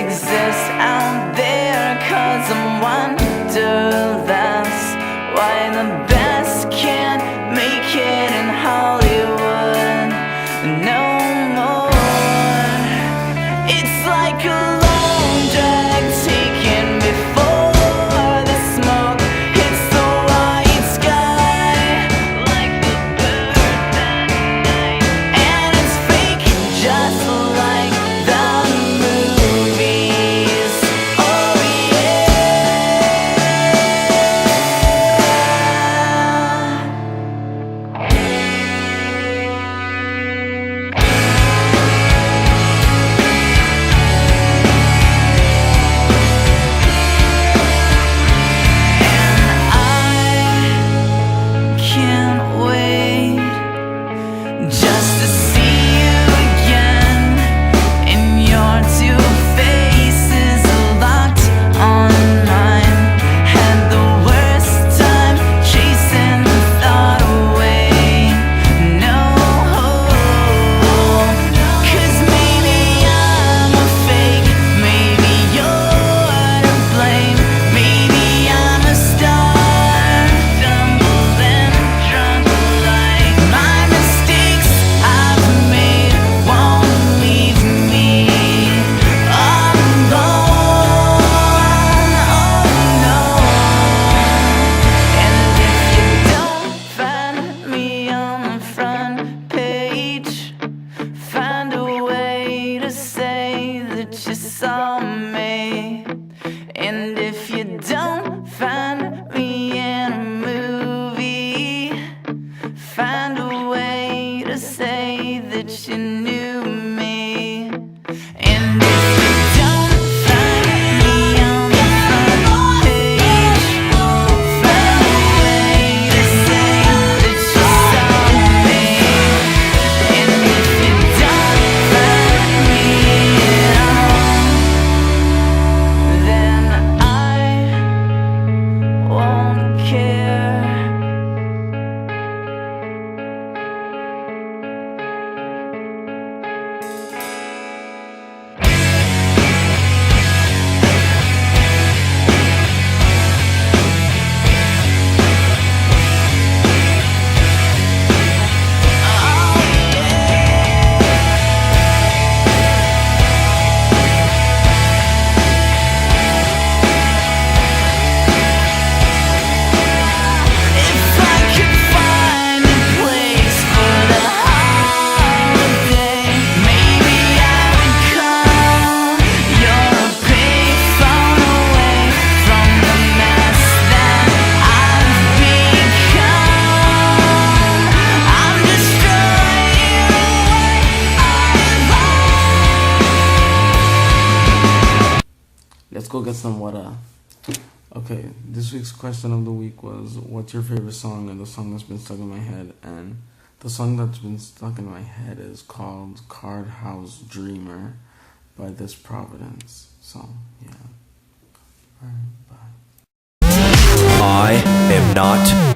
exist out there, 'cause I'm wonderless. Why the best can't make it in Hollywood no more. It's like a long drag taken before the smoke hits the white sky, like the bird that night. And it's fake, just like the movies. Oh can't wait just to see you again, and your two faces locked on mine. Had the worst time chasing the thought away. No, 'cause maybe I'm a fake, maybe you're to blame, maybe I'm a star, stumbled and drunk like my mistakes I've made won't leave me alone. Oh no. And if you don't find me on the front page, find a way to say that you saw me. And if you don't find me in a movie, find a way to say that you knew me. And if you don't find me on the front page, find a way to say that you saw me. And if you don't find me at all, then I won't care. If I could find a place for the holiday, maybe I would call your payphone away from the mess that I've become. I'm destroying what Let's go get some water. Okay, this week's question of the week was, what's your favorite song? And the song that's been stuck in my head. And the song that's been stuck in my head is called Card House Dreamer by This Providence. So, yeah. Alright, bye. I am not